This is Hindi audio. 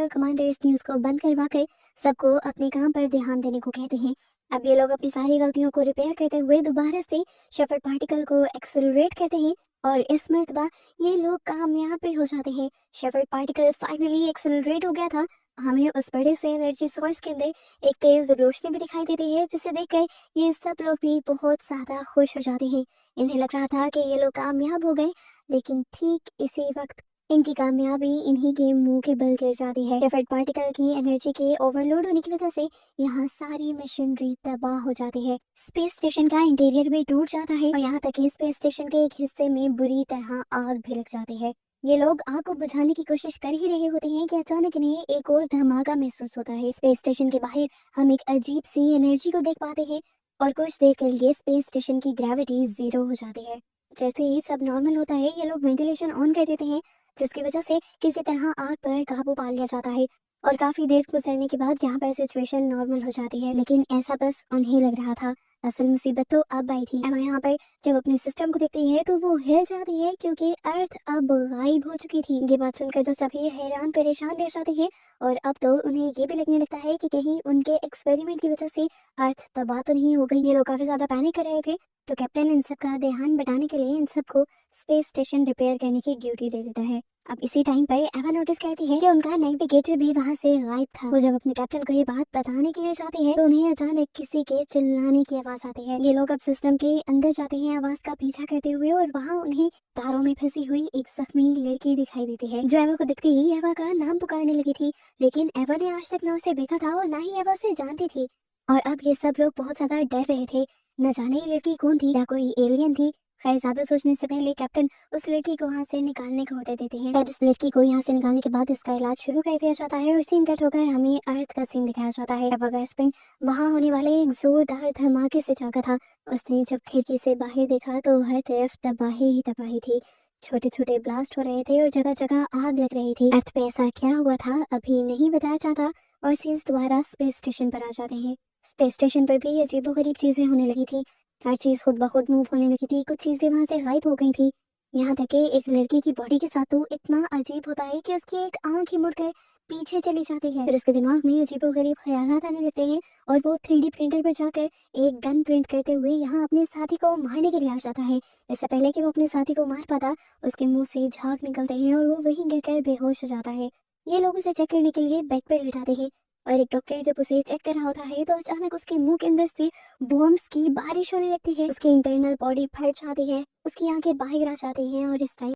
और कमांडर इस न्यूज को बंद करवा कर सबको अपने काम पर ध्यान देने को कहते हैं। अब ये लोग अपनी सारी गलतियों को रिपेयर करते हुए दोबारा से शेफर्ड पार्टिकल को एक्सेलरेट करते हैं और इस मर्तबा ये लोग कामयाब भी हो जाते हैं। शेफर्ड पार्टिकल फाइनली एक्सेलरेट हो गया था। हमें उस बड़े से एनर्जी सोर्स के अंदर एक तेज रोशनी भी दिखाई देती है, जिसे देखकर ये सब लोग भी बहुत ज्यादा खुश हो जाते हैं। इन्हें लग रहा था कि ये लोग कामयाब हो गए, लेकिन ठीक इसी वक्त इनकी कामयाबी इन्हीं के मुंह के बल गिर जाती है। शेफर्ड पार्टिकल की एनर्जी के ओवरलोड होने की वजह से यहाँ सारी मशीनरी तबाह हो जाती है। स्पेस स्टेशन का इंटीरियर भी टूट जाता है और यहाँ तक कि स्पेस स्टेशन के एक हिस्से में बुरी तरह आग भी लग जाती है। ये लोग आग को बुझाने की कोशिश कर ही रहे होते हैं कि अचानक इन्हें एक और धमाका महसूस होता है। स्पेस स्टेशन के बाहर हम एक अजीब सी एनर्जी को देख पाते हैं और कुछ देर के लिए स्पेस स्टेशन की ग्रेविटी 0 हो जाती है। जैसे ही सब नॉर्मल होता है, ये लोग वेंटिलेशन ऑन कर देते हैं, जिसकी वजह से किसी तरह आग पर काबू पा लिया जाता है और काफी देर गुजरने के बाद यहाँ पर सिचुएशन नॉर्मल हो जाती है। लेकिन ऐसा बस उन्हें लग रहा था, असल मुसीबत तो अब आई थी। एमा यहाँ पर जब अपने सिस्टम को देखती है तो वो हिल जाती है, क्योंकि अर्थ अब गायब हो चुकी थी। ये बात सुनकर तो सभी हैरान परेशान रह जाते हैं और अब तो उन्हें ये भी लगने लगता है कि कहीं उनके एक्सपेरिमेंट की वजह से अर्थ तबाह तो नहीं हो गई। ये लोग काफी ज्यादा पैनिक कर रहे थे, तो कैप्टन इन सब का ध्यान बटाने के लिए इन सबको स्पेस स्टेशन रिपेयर करने की ड्यूटी दे देता है। अब इसी टाइम पर एवा नोटिस करती है कि उनका नेविगेटर भी वहाँ से गायब था। वो जब अपने कैप्टन को ये बात बताने के लिए जाती है तो उन्हें अचानक किसी के चिल्लाने की आवाज आती है। ये लोग अब सिस्टम के अंदर जाते हैं आवाज का पीछा करते हुए और वहाँ उन्हें तारों में फंसी हुई एक जख्मी लड़की दिखाई देती है, जो एवा को दिखती ही एवा का नाम पुकारने लगी थी। लेकिन एवा ने आज तक न उसे देखा था और ना ही एवा उसे जानती थी। और अब ये सब लोग बहुत ज्यादा डर रहे थे, न जाने ये लड़की कौन थी, या कोई एलियन थी। खैर, ज्यादा सोचने से पहले कैप्टन उस लड़की को वहाँ से निकालने का ऑर्डर देते हैं। और इस लड़की को यहाँ से निकालने के बाद इसका इलाज शुरू कर दिया जाता है और सीन कट होकर हमें अर्थ का सीन दिखाया जाता है। अब वेस्पिन वहाँ होने वाले एक जोरदार धमाके से जागा था। उसने जब खिड़की से बाहर देखा तो हर तरफ तबाही ही तबाही थी। छोटे छोटे ब्लास्ट हो रहे थे और जगह जगह आग लग रही थी। अर्थ पे ऐसा क्या हुआ था अभी नहीं बताया जाता और सीन्स दोबारा स्पेस स्टेशन पर आ जाते हैं। स्पेस स्टेशन पर भी अजीबोगरीब चीजें होने लगी थी। हर चीज खुद ब खुद मूव होने लगी थी, कुछ चीजें वहां से गायब हो गई थी। यहाँ तक कि एक लड़की की बॉडी के साथ तो इतना अजीब होता है कि उसकी एक आंख ही मुड़कर पीछे चली जाती है। फिर उसके दिमाग में अजीबोगरीब ख्यालात आने लगते हैं और वो 3D प्रिंटर पर जाकर एक गन प्रिंट करते हुए यहाँ अपने साथी को मारने के लिए आ जाता है। इससे पहले कि वो अपने साथी को मार पाता, उसके मुंह से झाग निकलते हैं और वो वहीं गिरकर बेहोश हो जाता है। ये लोग उसे चेक करने के लिए बेड पर लिटाते हैं और एक डॉक्टर जब उसे चेक कर रहा होता है तो अचानक उसके मुंह के अंदर से वर्म्स की बारिश होने लगती है। उसकी इंटरनल बॉडी फट जाती है, उसकी आंखें बाहर आ जाती हैं और इस टाइम